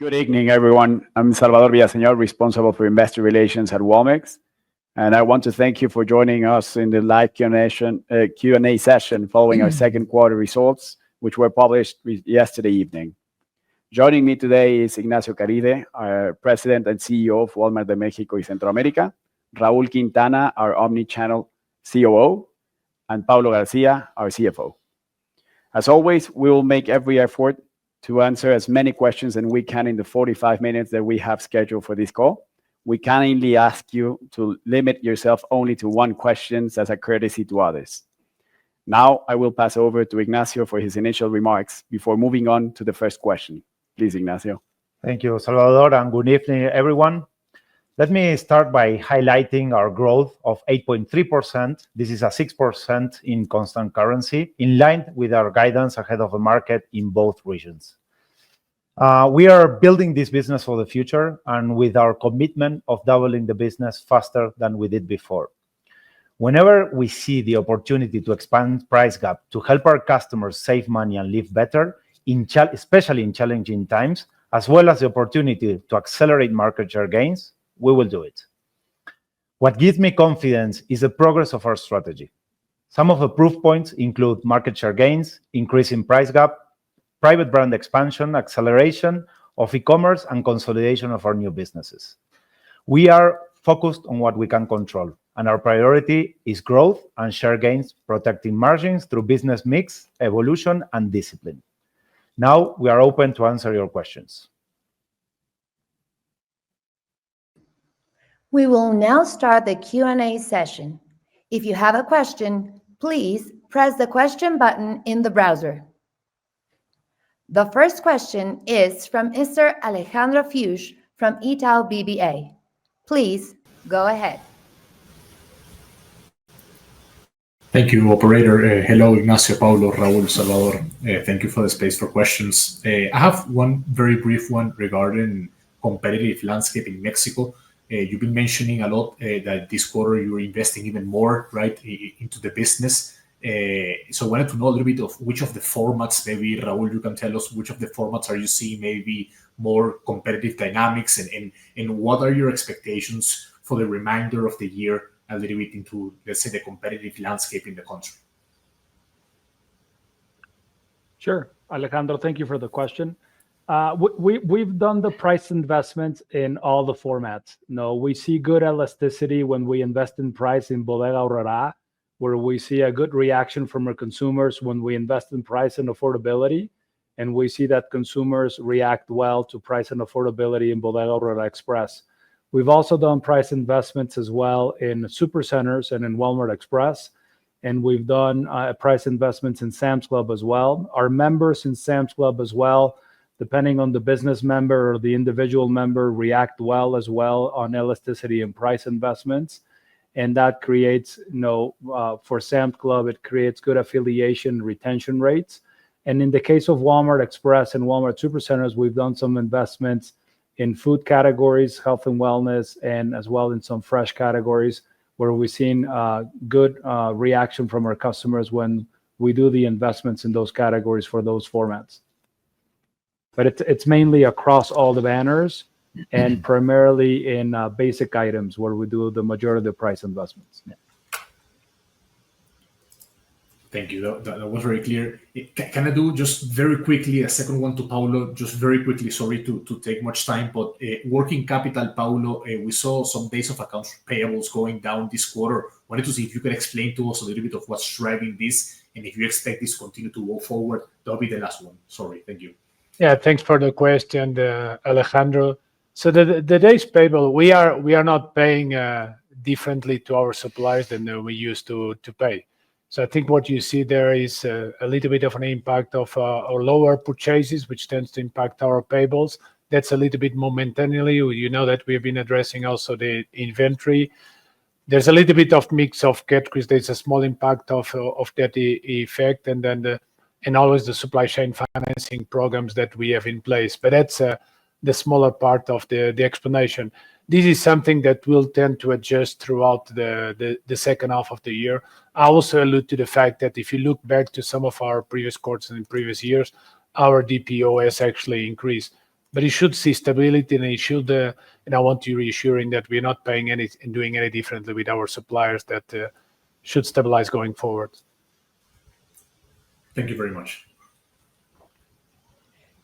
Good evening, everyone. I'm Salvador Villaseñor, responsible for investor relations at Walmex, and I want to thank you for joining us in the live Q&A session following our second quarter results, which were published yesterday evening. Joining me today is Ignacio Caride, our President and CEO of Walmart de México y Centroamérica, Raúl Quintana, our Omnichannel COO, and Paulo Garcia, our CFO. As always, we will make every effort to answer as many questions as we can in the 45 minutes that we have scheduled for this call. We kindly ask you to limit yourself only to one question as a courtesy to others. Now, I will pass over to Ignacio for his initial remarks before moving on to the first question. Please, Ignacio. Thank you, Salvador, and good evening, everyone. Let me start by highlighting our growth of 8.3%. This is a 6% in constant currency, in line with our guidance ahead of the market in both regions. We are building this business for the future and with our commitment of doubling the business faster than we did before. Whenever we see the opportunity to expand price gap to help our customers save money and live better, especially in challenging times, as well as the opportunity to accelerate market share gains, we will do it. What gives me confidence is the progress of our strategy. Some of the proof points include market share gains, increasing price gap, private brand expansion, acceleration of e-commerce, and consolidation of our new businesses. We are focused on what we can control, and our priority is growth and share gains, protecting margins through business mix, evolution, and discipline. Now, we are open to answer your questions. We will now start the Q&A session. If you have a question, please press the question button in the browser. The first question is from Mr. Alejandro Fuchs from Itaú BBA. Please go ahead. Thank you, operator. Hello, Ignacio, Paulo, Raúl, Salvador. Thank you for the space for questions. I have one very brief one regarding competitive landscape in Mexico. You've been mentioning a lot that this quarter you're investing even more, right, into the business. So I wanted to know a little bit of which of the formats, maybe Raúl, you can tell us which of the formats are you seeing maybe more competitive dynamics and what are your expectations for the remainder of the year, a little bit into, let's say, the competitive landscape in the country. Sure, Alejandro, thank you for the question. We've done the price investments in all the formats. No, we see good elasticity when we invest in price in Bodega Aurrerá, where we see a good reaction from our consumers when we invest in price and affordability, and we see that consumers react well to price and affordability in Bodega Aurrerá Express. We've also done price investments as well in Supercenters and in Walmart Express, and we've done price investments in Sam's Club as well. Our members in Sam's Club as well, depending on the business member or the individual member, react well as well on elasticity and price investments. And that creates, for Sam's Club, it creates good affiliation retention rates. And in the case of Walmart Express and Walmart Supercenters, we've done some investments in food categories, health and wellness, and as well in some fresh categories where we've seen good reaction from our customers when we do the investments in those categories for those formats. But it's mainly across all the banners and primarily in basic items where we do the majority of the price investments. Yeah. Thank you. That was very clear. Can I do just very quickly a second one to Paulo? Just very quickly, sorry to take much time, but working capital, Paulo, we saw some days of accounts payables going down this quarter. Wanted to see if you could explain to us a little bit of what's driving this and if you expect this to continue to go forward. That'll be the last one. Sorry. Thank you. Yeah, thanks for the question, Alejandro. So the days payable, we are not paying differently to our suppliers than we used to pay. So I think what you see there is a little bit of an impact of our lower purchases, which tends to impact our payables. That's a little bit momentarily. You know that we've been addressing also the inventory. There's a little bit of mix of categories. There's a small impact of that effect, and then and always the supply chain financing programs that we have in place. But that's the smaller part of the explanation. This is something that will tend to adjust throughout the second half of the year. I also allude to the fact that if you look back to some of our previous quarters and in previous years, our DPO has actually increased. but it should see stability, and it should. And I want to reassuring that we're not paying any and doing any differently with our suppliers. That should stabilize going forward. Thank you very much.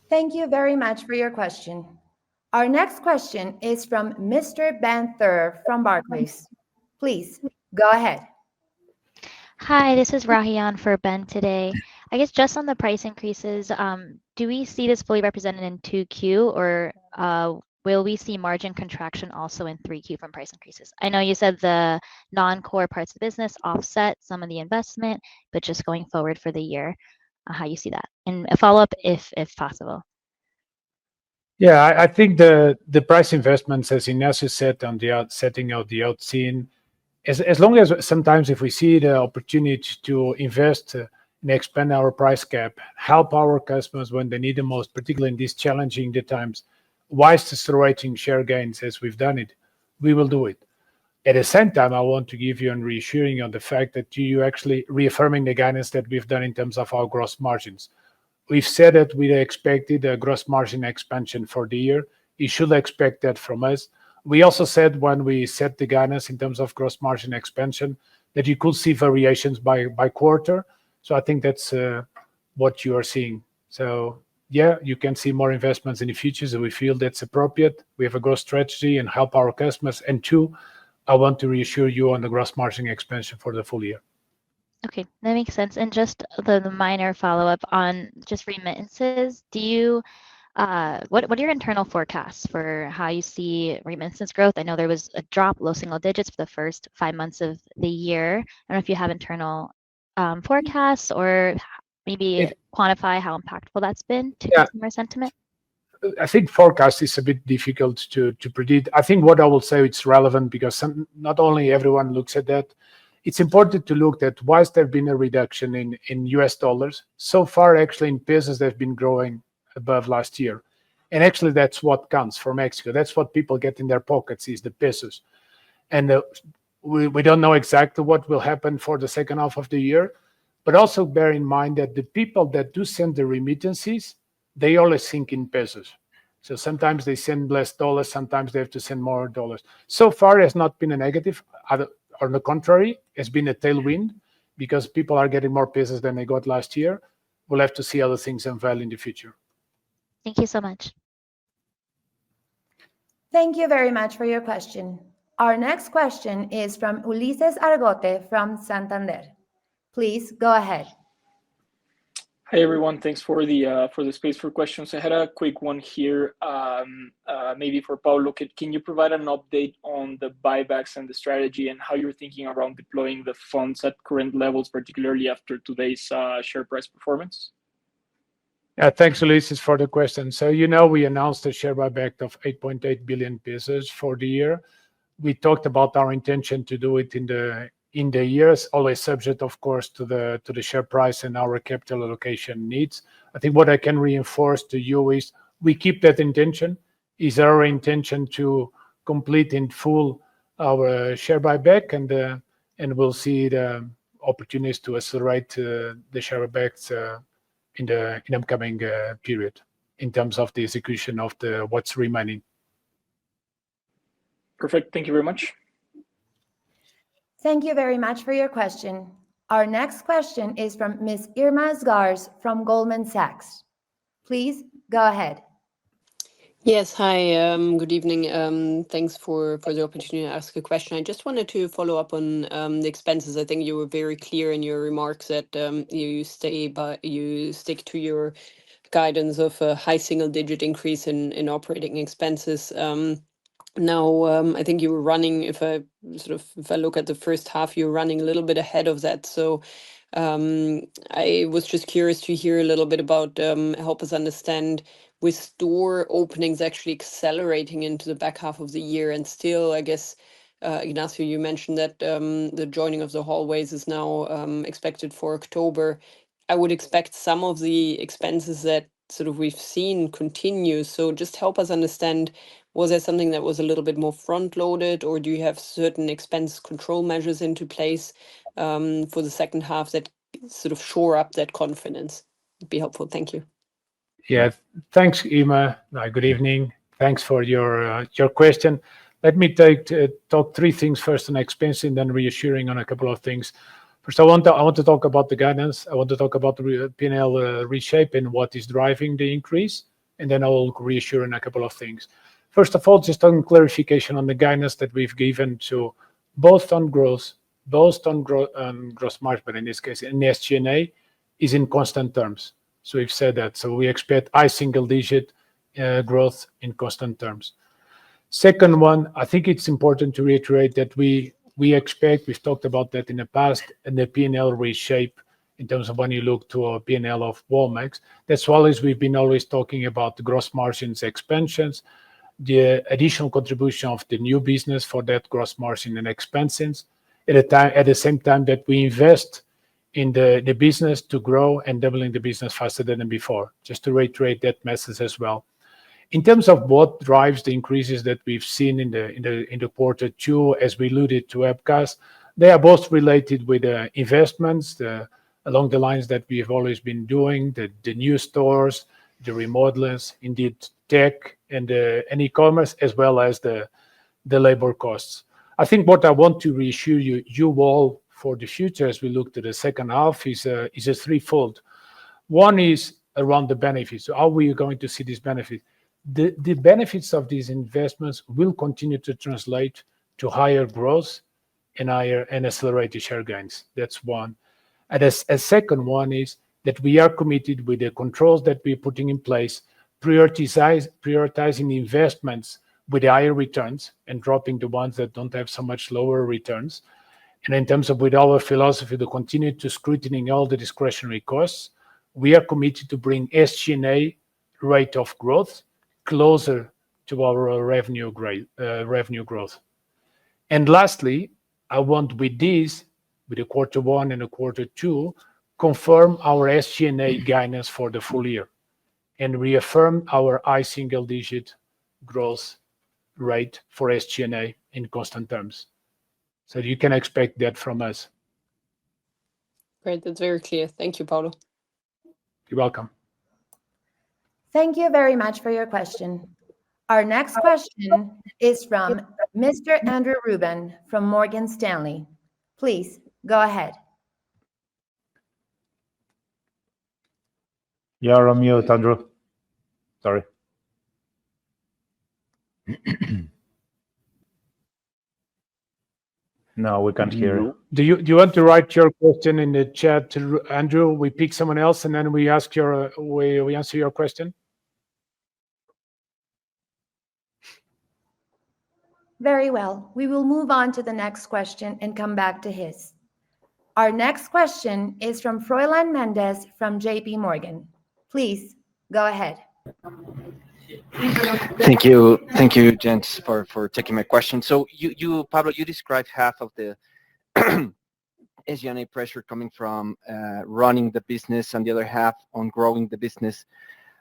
Thank you very much for your question. Our next question is from Mr. Ben Thur from Barclays. Please go ahead. Hi, this is Rahian for Ben today. I guess just on the price increases, do we see this fully represented in 2Q, or will we see margin contraction also in 3Q from price increases? I know you said the non-core parts of the business offset some of the investment, but just going forward for the year, how you see that? And a follow-up if possible. Yeah, I think the price investments, as Ignacio said, on the setting out the outseeing, as long as sometimes if we see the opportunity to invest and expand our price gap, help our customers when they need the most, particularly in these challenging times, whilst accelerating share gains as we've done it, we will do it. At the same time, I want to give you and reassuring on the fact that you actually reaffirming the guidance that we've done in terms of our gross margins. We've said that we expected a gross margin expansion for the year. You should expect that from us. We also said when we set the guidance in terms of gross margin expansion that you could see variations by quarter. So I think that's what you are seeing. So yeah, you can see more investments in the future. So we feel that's appropriate. We have a growth strategy and help our customers. And two, I want to reassure you on the gross margin expansion for the full year. Okay, that makes sense. And just the minor follow-up on just remittances, do you what are your internal forecasts for how you see remittances growth? I know there was a drop, low single digits for the first 5 months of the year. I don't know if you have internal forecasts or maybe quantify how impactful that's been to consumer sentiment. I think forecast is a bit difficult to predict. I think what I will say it's relevant because not only everyone looks at that. It's important to look at whilst there have been a reduction in US dollars, so far actually in pesos they've been growing above last year. And actually that's what counts for Mexico. That's what people get in their pockets is the pesos. And we don't know exactly what will happen for the second half of the year, but also bear in mind that the people that do send the remittances, they always think in pesos. So sometimes they send less dollars, sometimes they have to send more dollars. So far it has not been a negative. On the contrary, it's been a tailwind because people are getting more pesos than they got last year. We'll have to see how the things unveil in the future. Thank you so much. Thank you very much for your question. Our next question is from Ulises Argote from Santander. Please go ahead. Hi everyone, thanks for the space for questions. I had a quick one here, maybe for Paulo. Can you provide an update on the buybacks and the strategy and how you're thinking around deploying the funds at current levels, particularly after today's share price performance? Yeah, thanks, Ulises, for the question. So we announced a share buyback of 8.8 billion pesos for the year. We talked about our intention to do it in the years, always subject, of course, to the share price and our capital allocation needs. I think what I can reinforce to you is we keep that intention. Is our intention to complete in full our share buyback, and we'll see the opportunities to accelerate the share buybacks in the upcoming period in terms of the execution of what's remaining. Perfect. Thank you very much. Thank you very much for your question. Our next question is from Ms. Irma Sgarz from Goldman Sachs. Please go ahead. Yes, hi, good evening. Thanks for the opportunity to ask a question. I just wanted to follow up on the expenses. I think you were very clear in your remarks that you stick to your guidance of a high single-digit increase in operating expenses. Now, I think you were running, if I look at the first half, you're running a little bit ahead of that. So I was just curious to hear a little bit about, help us understand with store openings actually accelerating into the back half of the year. And still, I guess, Ignacio, you mentioned that the joining of the hallways is now expected for October. I would expect some of the expenses that we've seen continue. So just help us understand, was there something that was a little bit more front-loaded, or do you have certain expense control measures into place for the second half that shore up that confidence? It'd be helpful. Thank you. Yeah, thanks, Ima. Good evening. Thanks for your question. Let me talk three things first on expense and then reassuring on a couple of things. First, I want to talk about the guidance. I want to talk about the P&L reshape and what is driving the increase, and then I will reassure on a couple of things. First of all, just on clarification on the guidance that we've given to both on gross margin, but in this case, in SG&A, is in constant terms. So we've said that. So we expect high single-digit growth in constant terms. Second one, I think it's important to reiterate that we expect, we've talked about that in the past, and the P&L reshape in terms of when you look to a P&L of Walmex. That's why we've been always talking about the gross margins expansions, the additional contribution of the new business for that gross margin and expenses, at the same time that we invest in the business to grow and doubling the business faster than before, just to reiterate that message as well. In terms of what drives the increases that we've seen in the quarter two, as we alluded to webcast, they are both related with investments along the lines that we have always been doing, the new stores, the remodelings, indeed tech and e-commerce, as well as the labor costs. I think what I want to reassure you all for the future as we look to the second half is a threefold. One is around the benefits. How are we going to see this benefit? The benefits of these investments will continue to translate to higher growth and accelerated share gains. That's one. And a second one is that we are committed with the controls that we're putting in place, prioritizing investments with higher returns and dropping the ones that don't have so much lower returns. And in terms of with our philosophy to continue to scrutinize all the discretionary costs, we are committed to bring SG&A rate of growth closer to our revenue growth. And lastly, I want with this, with the quarter one and the quarter two, confirm our SG&A guidance for the full year and reaffirm our high single-digit growth rate for SG&A in constant terms. So you can expect that from us. Great, that's very clear. Thank you, Paulo. You're welcome. Thank you very much for your question. Our next question is from Mr. Andrew Ruben from Morgan Stanley. Please go ahead. You're on mute, Andrew. Sorry. No, we can't hear you. Do you want to write your question in the chat, Andrew? We pick someone else and then we answer your question. Very well. We will move on to the next question and come back to his. Our next question is from Froylan Mendez from JP Morgan. Please go ahead. Thank you, gents, for taking my question. So you Pablo, you described half of the SG&A pressure coming from running the business and the other half on growing the business.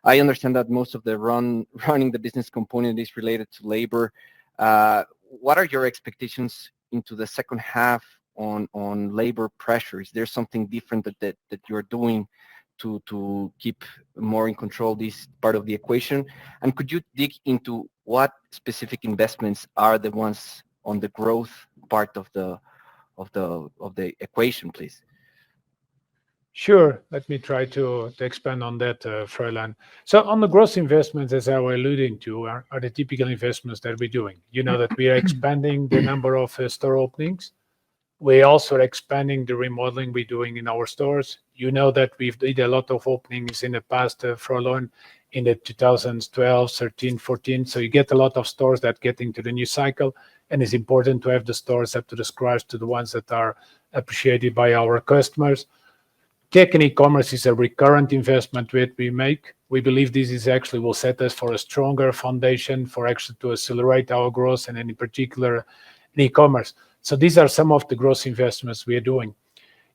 I understand that most of the running the business component is related to labor. What are your expectations into the second half on labor pressure? Is there something different that you're doing to keep more in control this part of the equation? And could you dig into what specific investments are the ones on the growth part of the equation, please? Sure. Let me try to expand on that, Froylan. So on the growth investments, as I was alluding to, are the typical investments that we're doing. You know that we are expanding the number of store openings. We also are expanding the remodeling we're doing in our stores. You know that we've did a lot of openings in the past, Froylan, in the 2012, 13, 14. So you get a lot of stores that get into the new cycle, and it's important to have the stores up to the scratch, to the ones that are appreciated by our customers. Tech and e-commerce is a recurrent investment that we make. We believe this is actually will set us for a stronger foundation for actually to accelerate our growth, and in particular in e-commerce. So these are some of the growth investments we are doing.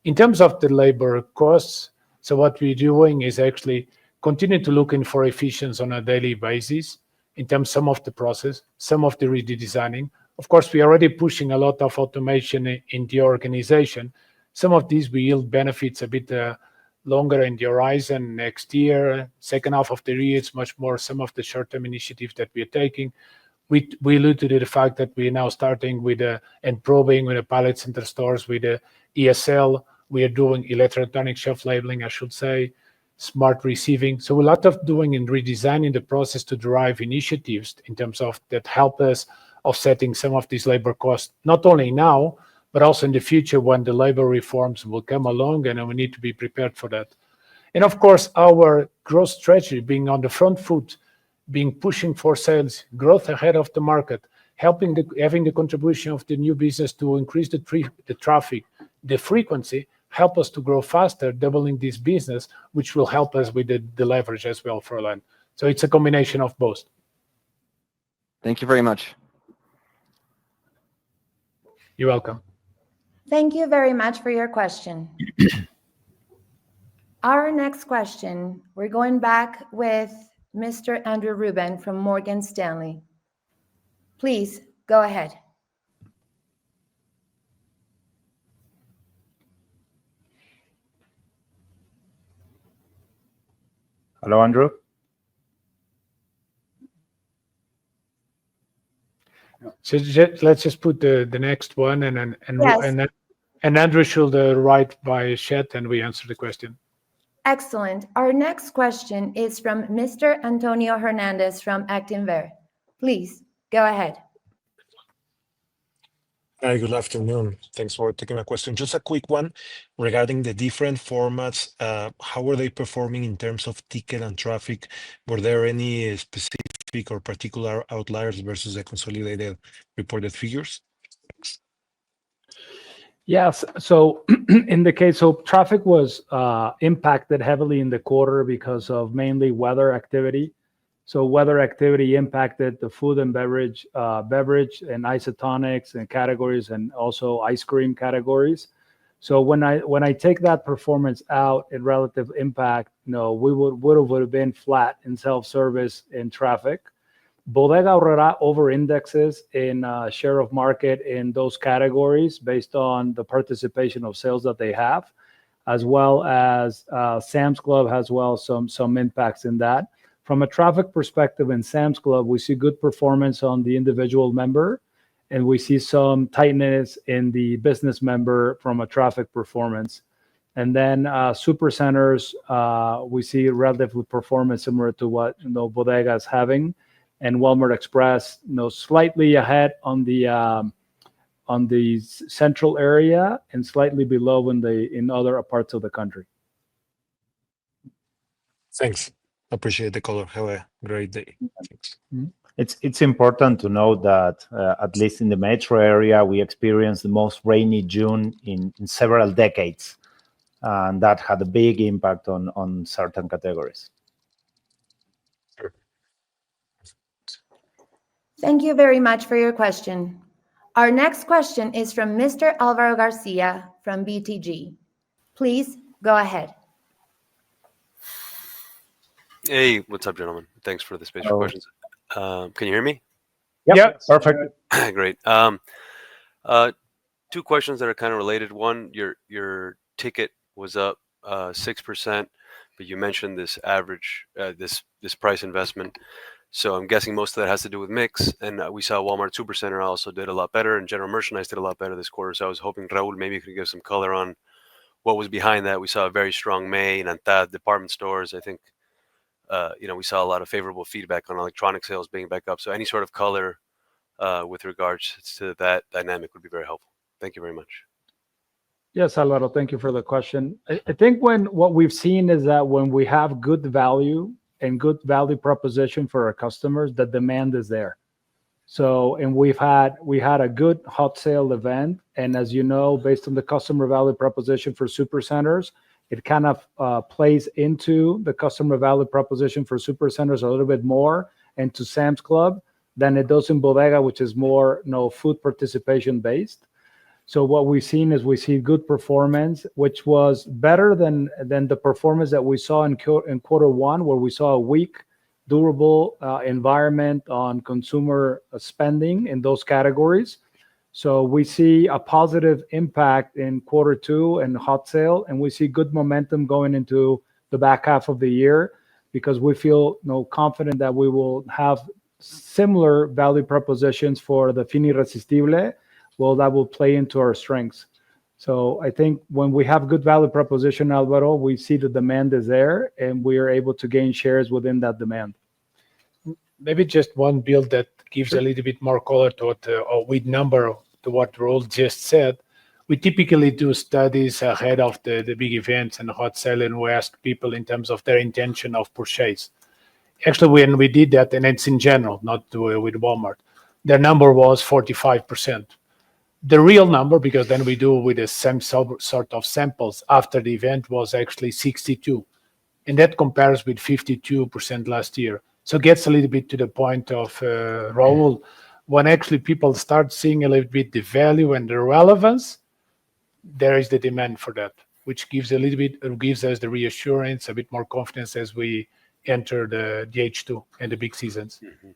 In terms of the labor costs, so what we're doing is actually continue to looking for efficiency on a daily basis in terms of some of the process, some of the redesigning. Of course, we are already pushing a lot of automation in the organization. Some of these will yield benefits a bit longer in the horizon next year. Second half of the year, it's much more some of the short-term initiatives that we are taking. We alluded to the fact that we're now starting with and probing with the pilot center stores with the ESL. We are doing electronic shelf labeling, I should say, smart receiving. So a lot of doing and redesigning the process to drive initiatives in terms of that help us offsetting some of these labor costs, not only now, but also in the future when the labor reforms will come along, and we need to be prepared for that. And of course, our growth strategy being on the front foot, being pushing for sales, growth ahead of the market, having the contribution of the new business to increase the traffic, the frequency, help us to grow faster, doubling this business, which will help us with the leverage as well for land. So it's a combination of both. Thank you very much. You're welcome. Thank you very much for your question. Our next question, we're going back with Mr. Andrew Ruben from Morgan Stanley. Please go ahead. Hello, Andrew. So let's just put the next one, and Yes. Andrew should write by chat, and we answer the question. Excellent. Our next question is from Mr. Antonio Hernandez from Actinver. Please go ahead. Hi, good afternoon. Thanks for taking my question. Just a quick one regarding the different formats. How are they performing in terms of ticket and traffic? Were there any specific or particular outliers versus the consolidated reported figures? Yes. So in the case, so traffic was impacted heavily in the quarter because of mainly weather activity. So weather activity impacted the food and beverage and isotonics and categories, and also ice cream categories. So when I take that performance out in relative impact, we would have been flat in self-service in traffic. Bodega Aurrera over indexes in share of market in those categories based on the participation of sales that they have, as well as Sam's Club has some impacts in that. From a traffic perspective in Sam's Club, we see good performance on the individual member, and we see some tightness in the business member from a traffic performance. And then super centers, we see relative performance similar to what Bodega is having, and Walmart Express, slightly ahead on the central area and slightly below in other parts of the country. Thanks. Appreciate the color. Have a great day. Thanks. It's important to note that at least in the metro area, we experienced the most rainy June in several decades, and that had a big impact on certain categories. Sure. Thank you very much for your question. Our next question is from Mr. Alvaro Garcia from BTG. Please go ahead. Hey, what's up, gentlemen? Thanks for the space for questions. Can you hear me? Yep, Yeah. perfect. Great. Two questions that are kind of related. One, your ticket was up 6%, but you mentioned this average, this price investment. So I'm guessing most of that has to do with mix. And we saw Walmart Supercenter also did a lot better, and general merchandise did a lot better this quarter. So I was hoping Raúl maybe you could give some color on what was behind that. We saw a very strong May in ANTAD department stores. I think we saw a lot of favorable feedback on electronic sales being back up. So any sort of color with regards to that dynamic would be very helpful. Thank you very much. Yes, Alvaro, thank you for the question. I think what we've seen is that when we have good value and good value proposition for our customers, the demand is there. So, and we had a good hot sale event, and as you know, based on the customer value proposition for supercenters, it kind of plays into the customer value proposition for supercenters a little bit more, and to Sam's Club than it does in Bodega, which is more food participation based. So what we've seen is we see good performance, which was better than the performance that we saw in quarter one, where we saw a weak, durable environment on consumer spending in those categories. So we see a positive impact in Q2 and hot sale, and we see good momentum going into the back half of the year because we feel confident that we will have similar value propositions for the fin irresistible. Well, that will play into our strengths. So I think when we have good value proposition, Alvaro, we see the demand is there, and we are able to gain shares within that demand. Maybe just one build that gives a little bit more color to what, or with number to what Raul just said. We typically do studies ahead of the big events and hot sale, and we ask people in terms of their intention of purchase. Actually, when we did that, and it's in general, not with Walmart, their number was 45%. The real number, because then we do with the same sort of samples after the event, was actually 62. And that compares with 52% last year. So it gets a little bit to the point of Raul, when actually people start seeing a little bit the value and the relevance, there is the demand for that, which gives us the reassurance, a bit more confidence as we enter the H2 and the big seasons. Mm-hmm.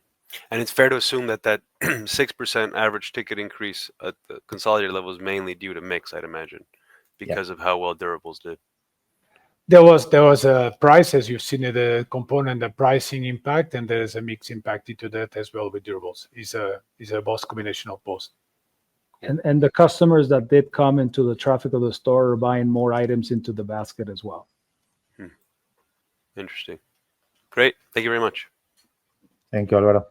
And it's fair to assume that 6% average ticket increase at the consolidated level is mainly due to mix, I'd imagine, because of how well durables did. There was a price, as you've seen, the component, the pricing impact, and there is a mix impact into that as well with durables. Is a both combination of both. And the customers that did come into the traffic of the store are buying more items into the basket as well. Interesting. Great. Thank you very much. Thank you, Alvaro.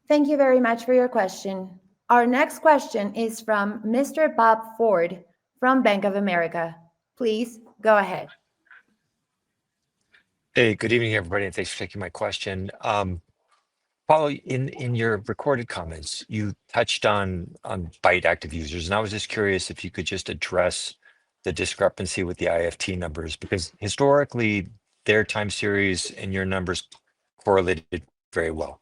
Thank you very much for your question. Our next question is from Mr. Bob Ford from Bank of America. Please go ahead. Hey, good evening, everybody, and thanks for taking my question. Paulo, in your recorded comments, you touched on Byte active users, and I was just curious if you could just address the discrepancy with the IFT numbers, because historically, their time series and your numbers correlated very well.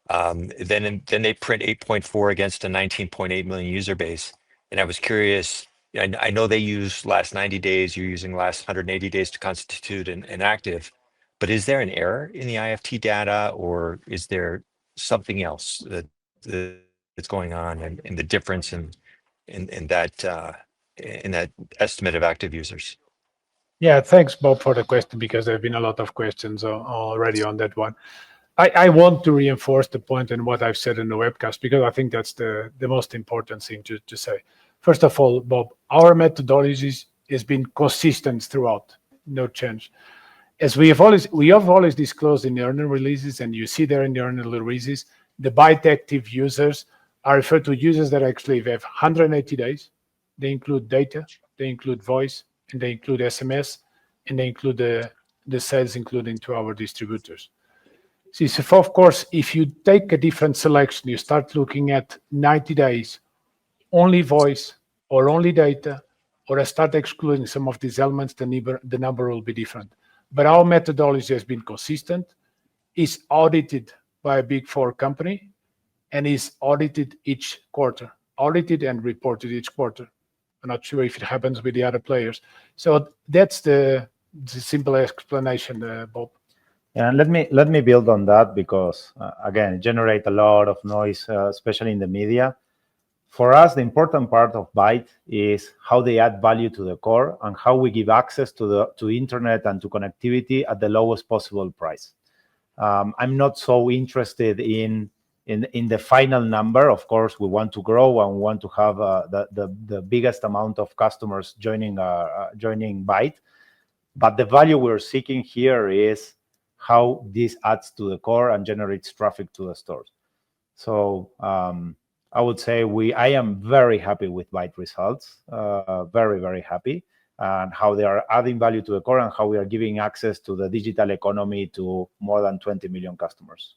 Then they print 8.4 against a 19.8 million user base, and I was curious. I know they use last 90 days. You're using last 180 days to constitute an active. But is there an error in the IFT data, or is there something else that's going on in the difference in that estimate of active users? Yeah, thanks, Bob, for the question, because there have been a lot of questions already on that one. I want to reinforce the point and what I've said in the webcast, because I think that's the most important thing to say. First of all, Bob, our methodology has been consistent throughout, no change. As we have always disclosed in the earnings releases, and you see there in the earnings releases, the Byte active users are referred to users that actually have 180 days. They include data, they include voice, and they include SMS, and they include the sales including to our distributors. See, so of course, if you take a different selection, you start looking at 90 days, only voice or only data, or I start excluding some of these elements, the number will be different. But our methodology has been consistent, is audited by a Big Four company, and is audited each quarter, audited and reported each quarter. I'm not sure if it happens with the other players. So that's the simple explanation, Bob. Yeah, and let me build on that, because again, it generates a lot of noise, especially in the media. For us, the important part of Byte is how they add value to the core and how we give access to internet and to connectivity at the lowest possible price. I'm not so interested in the final number. Of course, we want to grow and we want to have the biggest amount of customers joining Byte. But the value we're seeking here is how this adds to the core and generates traffic to the stores. So I would say I am very happy with Byte results, very, very happy, and how they are adding value to the core and how we are giving access to the digital economy to more than 20 million customers.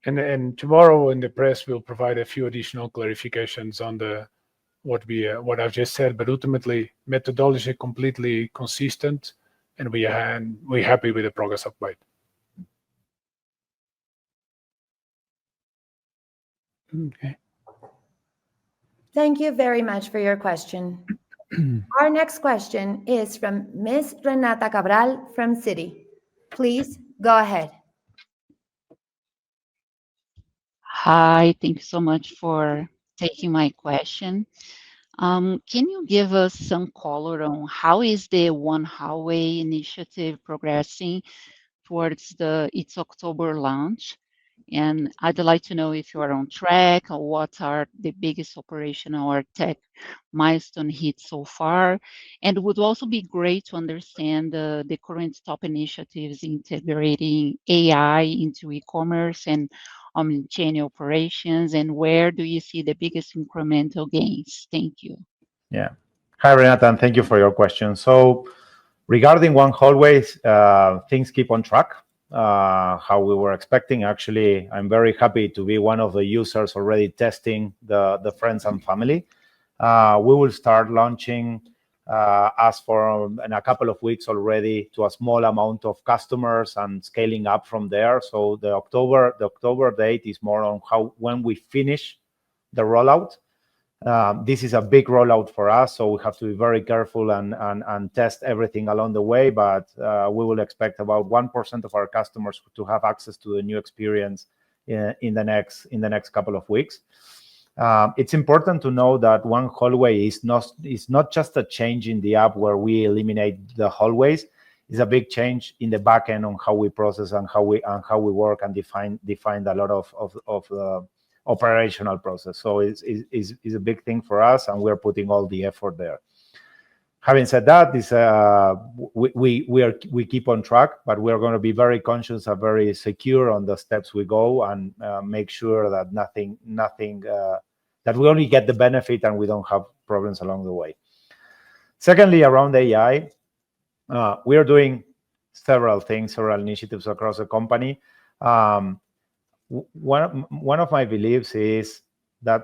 And tomorrow in the press, we'll provide a few additional clarifications on what I've just said, but ultimately methodology completely consistent, and we're happy with the progress of Byte. Okay. Thank you very much for your question. Our next question is from Ms. Renata Cabral from Citi. Please go ahead. Hi, thank you so much for taking my question. Can you give us some color on how is the One Hallway initiative progressing towards its October launch? And I'd like to know if you are on track or what are the biggest operational or tech milestone hits so far. And it would also be great to understand the current top initiatives integrating AI into e-commerce and omnichannel operations, and where do you see the biggest incremental gains? Thank you. Yeah. Hi, Renata, and thank you for your question. So regarding One Hallway, things keep on track. How we were expecting. Actually, I'm very happy to be one of the users already testing the friends and family. We will start launching as for in a couple of weeks already to a small amount of customers and scaling up from there. So the October date is more on when we finish the rollout. This is a big rollout for us, so we have to be very careful and test everything along the way. But we will expect about 1% of our customers to have access to the new experience in the next couple of weeks. It's important to know that One Hallway is not just a change in the app where we eliminate the hallways. It's a big change in the back end on how we process and how we work and define a lot of the operational process. So it's a big thing for us, and we're putting all the effort there. Having said that, we keep on track, but we're going to be very conscious and very secure on the steps we go, and make sure that that we only get the benefit and we don't have problems along the way. Secondly, around AI, we are doing several initiatives across the company. One of my beliefs is that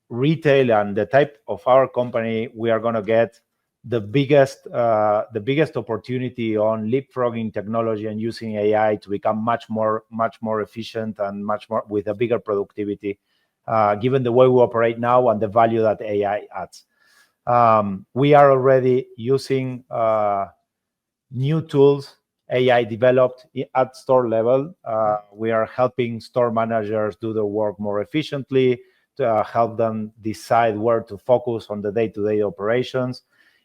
retail and the type of our company, we are going to get the biggest opportunity on leapfrogging technology and using AI to become much more efficient and much more with a bigger productivity, given the way we operate now and the value that AI adds. We are already using new tools, AI developed at store level. We are helping store managers do their work more efficiently, to help them decide where to focus on the day-to-day operations.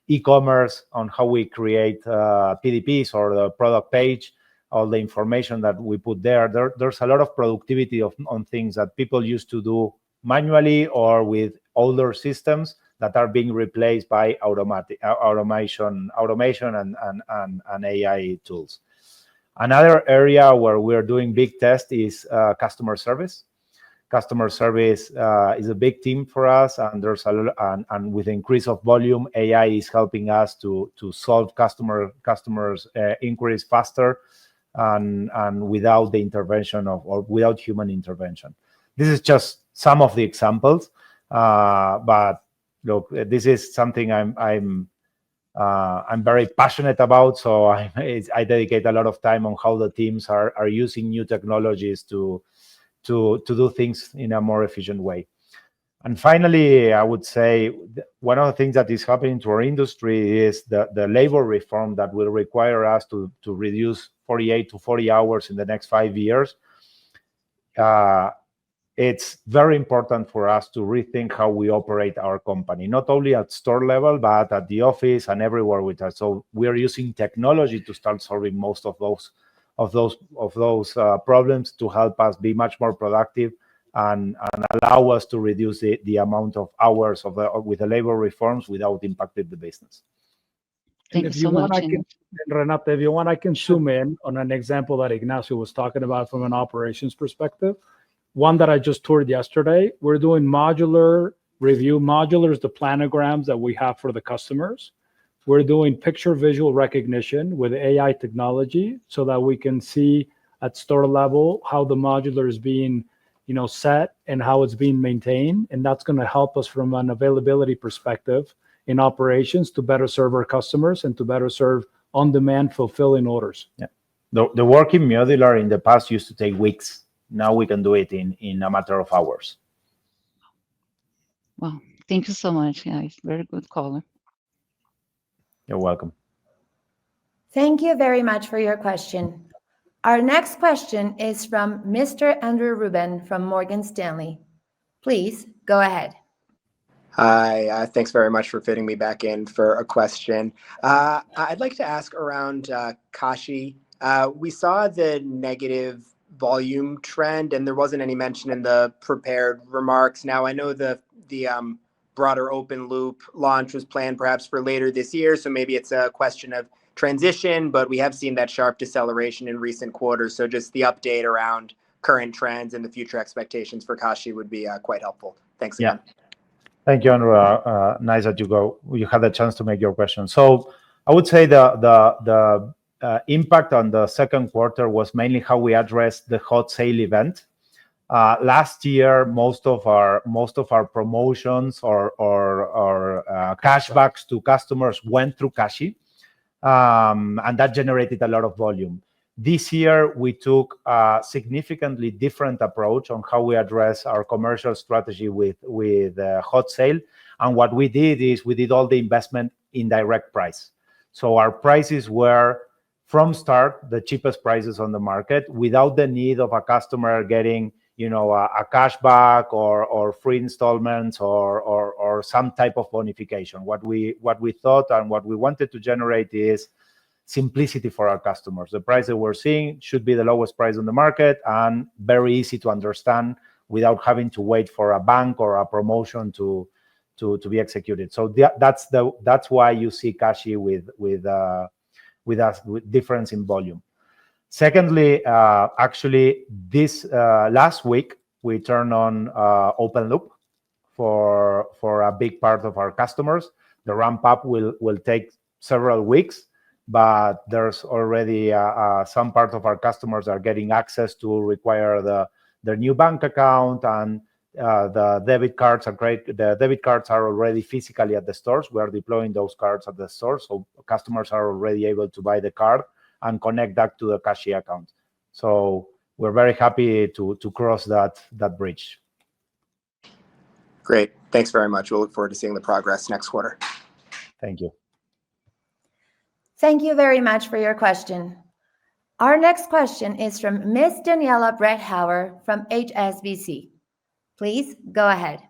E-commerce on how we create PDPs or the product page, all the information that we put there. There's a lot of productivity on things that people used to do manually or with older systems that are being replaced by automation and AI tools. Another area where we're doing big tests is customer service. Customer service is a big team for us, and there's a lot, and with the increase of volume, AI is helping us to solve customers' inquiries faster and without the intervention or without human intervention. This is just some of the examples, but look, this is something I'm very passionate about. So I dedicate a lot of time on how the teams are using new technologies to do things in a more efficient way. And finally, I would say one of the things that is happening to our industry is the labor reform that will require us to reduce 48 to 40 hours in the next 5 years. It's very important for us to rethink how we operate our company, not only at store level, but at the office and everywhere with us. So we are using technology to start solving most of those problems to help us be much more productive and allow us to reduce the amount of hours with the labor reforms without impacting the business. Thank you so much. Renata, if you want, I can zoom in on an example that Ignacio was talking about from an operations perspective. One that I just toured yesterday. We're doing modular review. Modular is the planograms that we have for the customers. We're doing picture visual recognition with AI technology so that we can see at store level how the modular is being, set and how it's being maintained. And that's going to help us from an availability perspective in operations to better serve our customers and to better serve on-demand fulfilling orders. Yeah. The work in modular in the past used to take weeks. Now we can do it in a matter of hours. Well, thank you so much. Yeah, it's very good caller. You're welcome. Thank you very much for your question. Our next question is from Mr. Andrew Ruben from Morgan Stanley. Please go ahead. Hi, thanks very much for fitting me back in for a question. I'd like to ask around Kashi. We saw the negative volume trend, and there wasn't any mention in the prepared remarks. Now, I know the broader open loop launch was planned perhaps for later this year, so maybe it's a question of transition, but we have seen that sharp deceleration in recent quarters. So just the update around current trends and the future expectations for Kashi would be quite helpful. Thanks again. Yeah. Thank you, Andrew. Nice that you had the chance to make your question. So I would say the impact on the second quarter was mainly how we addressed the hot sale event. Last year, most of our promotions or cashbacks to customers went through Kashi, and that generated a lot of volume. This year, we took a significantly different approach on how we address our commercial strategy with hot sale. And what we did is we did all the investment in direct price. So our prices were, from start, the cheapest prices on the market without the need of a customer getting a cashback or free installments or some type of bonification. What we thought and what we wanted to generate is simplicity for our customers. The price that we're seeing should be the lowest price on the market and very easy to understand without having to wait for a bank or a promotion to be executed. So that's why you see Kashi with difference in volume. Secondly, actually, this last week we turned on open loop for a big part of our customers. The ramp up will take several weeks, but there's already some part of our customers are getting access to require their new bank account, and the debit cards are great. The debit cards are already physically at the stores. We are deploying those cards at the stores, so customers are already able to buy the card and connect that to the Kashi account. So we're very happy to cross that bridge. Great. Thanks very much. We'll look forward to seeing the progress next quarter. Thank you. Thank you very much for your question. Our next question is from Ms. Daniela Bretthauer from HSBC. Please go ahead.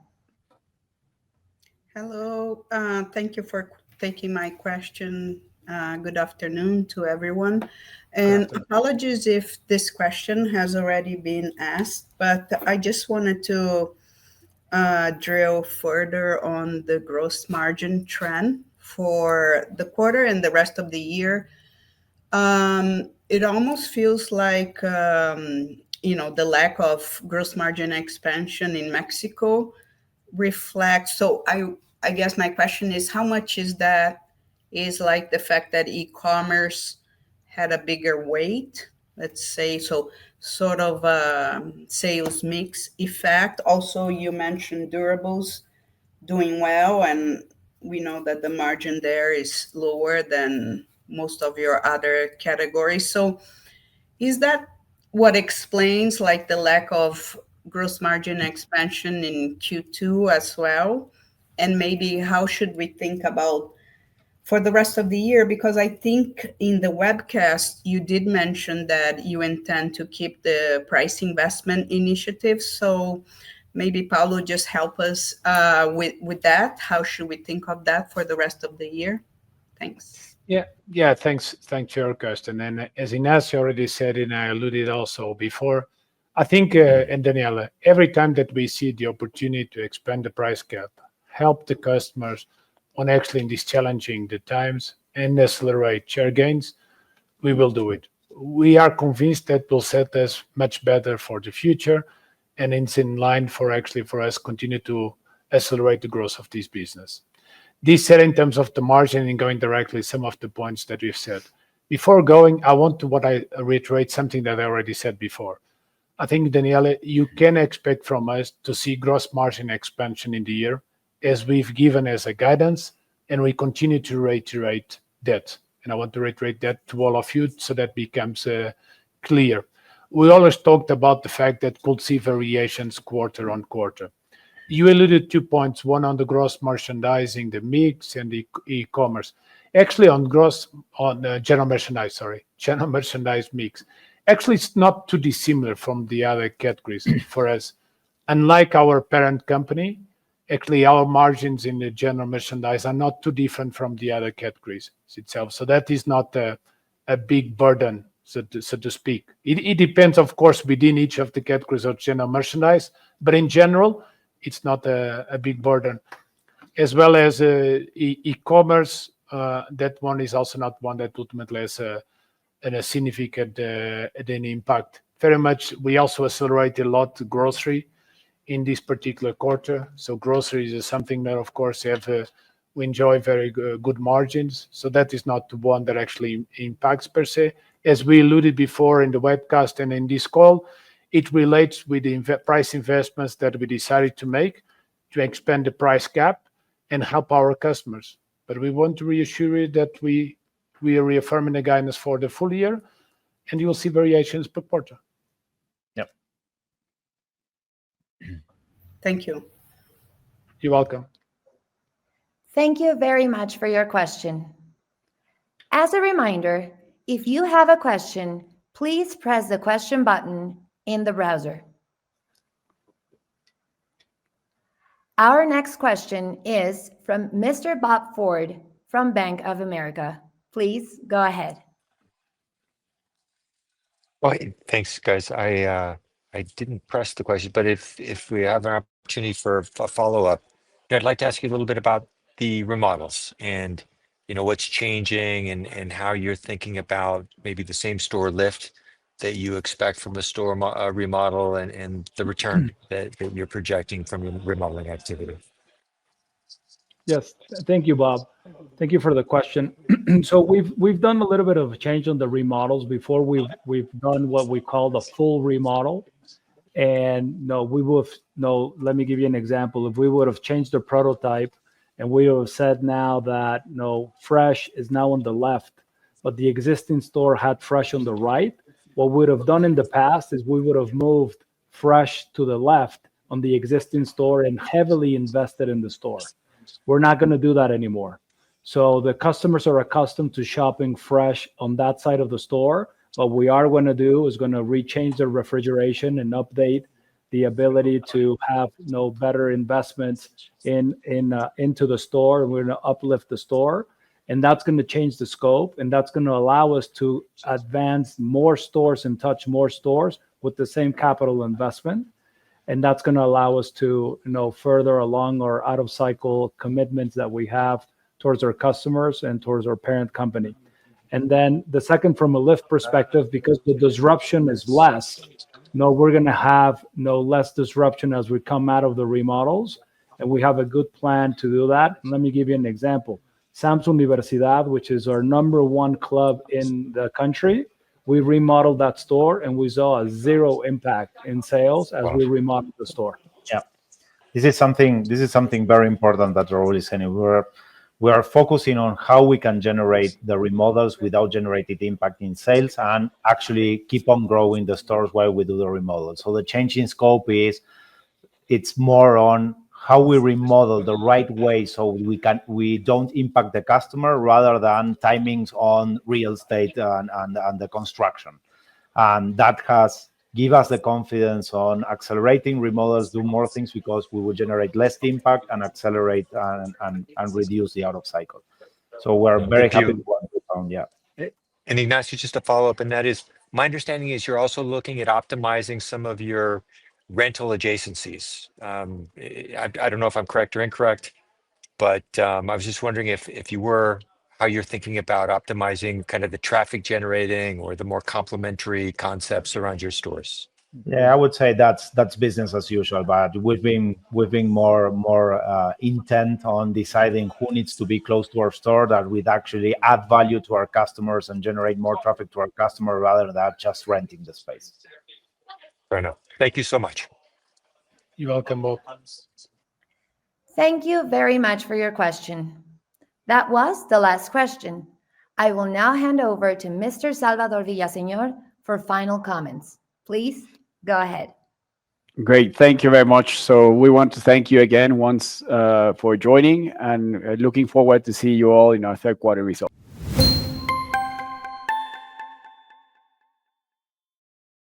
Hello. Thank you for taking my question. Good afternoon to everyone. And apologies if this question has already been asked, but I just wanted to drill further on the gross margin trend for the quarter and the rest of the year. It almost feels like, the lack of gross margin expansion in Mexico reflects. So I guess my question is, how much is that is like the fact that e-commerce had a bigger weight, let's say, so sort of a sales mix effect. Also, you mentioned durables doing well, and we know that the margin there is lower than most of your other categories. So is that what explains like the lack of gross margin expansion in Q2 as well? And maybe how should we think about for the rest of the year? Because I think in the webcast, you did mention that you intend to keep the price investment initiative. So maybe Paulo, just help us with that. How should we think of that for the rest of the year? Thanks. Yeah. Thanks for your question. And as Ignacio already said, and I alluded also before, I think, and Daniela, every time that we see the opportunity to expand the price gap, help the customers on actually in these challenging times and accelerate share gains, we will do it. We are convinced that will set us much better for the future, and it's in line for us continue to accelerate the growth of this business. This said, in terms of the margin and going directly some of the points that we've said. Before going, I want to reiterate something that I already said before. I think, Daniela, you can expect from us to see gross margin expansion in the year as we've given as a guidance, and we continue to reiterate that. And I want to reiterate that to all of you so that becomes clear. We always talked about the fact that we'll see variations quarter on quarter. You alluded to points, one on the gross merchandising, the mix, and the e-commerce. Actually, on general merchandise mix. Actually, it's not too dissimilar from the other categories for us. Unlike our parent company, actually our margins in the general merchandise are not too different from the other categories itself. So that is not a big burden, so to speak. It depends, of course, within each of the categories of general merchandise, but in general, it's not a big burden. As well as e-commerce, that one is also not one that ultimately has a significant impact. Very much, we also accelerate a lot grocery in this particular quarter. So groceries is something that, of course, we enjoy very good margins. So that is not the one that actually impacts per se. As we alluded before in the webcast and in this call, it relates with the price investments that we decided to make to expand the price gap and help our customers. But we want to reassure you that we are reaffirming the guidance for the full year, and you will see variations per quarter. Yep. Thank you. You're welcome. Thank you very much for your question. As a reminder, if you have a question, please press the question button in the browser. Our next question is from Mr. Bob Ford from Bank of America. Please go ahead. Well, thanks, guys. I didn't press the question, but if we have an opportunity for a follow-up, I'd like to ask you a little bit about the remodels and what's changing and how you're thinking about maybe the same store lift that you expect from a store remodel and the return that you're projecting from your remodeling activity. Yes, thank you, Bob. Thank you for the question. So we've done a little bit of a change on the remodels. Before we've done what we call the full remodel, and let me give you an example. If we would have changed the prototype, and we would have said now that fresh is now on the left, but the existing store had fresh on the right, what we would have done in the past is we would have moved fresh to the left on the existing store and heavily invested in the store. We're not going to do that anymore. So the customers are accustomed to shopping fresh on that side of the store. What we are going to do is going to rechange the refrigeration and update the ability to have better investments into the store. And we're going to uplift the store. And that's going to change the scope. And that's going to allow us to advance more stores and touch more stores with the same capital investment. And that's going to allow us to further along our out-of-cycle commitments that we have towards our customers and towards our parent company. And then the second, from a lift perspective, because the disruption is less, we're going to have less disruption as we come out of the remodels. And we have a good plan to do that. And let me give you an example. Sam's Universidad, which is our #1 club in the country, we remodeled that store and we saw a 0 impact in sales as we remodeled the store. Yeah, this is something very important that Raul is saying. We are focusing on how we can generate the remodels without generating impact in sales and actually keep on growing the stores while we do the remodels. So the change in scope it's more on how we remodel the right way so we don't impact the customer rather than timings on real estate and the construction. And that has give us the confidence on accelerating remodels, do more things because we will generate less impact and accelerate and reduce the out of cycle. So we're very happy with what we found. Yeah. And Ignacio, just a follow up, and that is my understanding is you're also looking at optimizing some of your rental adjacencies. I don't know if I'm correct or incorrect, but I was just wondering if you were, how you're thinking about optimizing kind of the traffic generating or the more complementary concepts around your stores. Yeah, I would say that's business as usual, but we've been more intent on deciding who needs to be close to our store that would actually add value to our customers and generate more traffic to our customer rather than just renting the space. Fair enough. Thank you so much. You're welcome, Bob. Thank you very much for your question. That was the last question. I will now hand over to Mr. Salvador Villaseñor for final comments. Please go ahead. Great. Thank you very much. So we want to thank you again once for joining and looking forward to see you all in our third quarter results.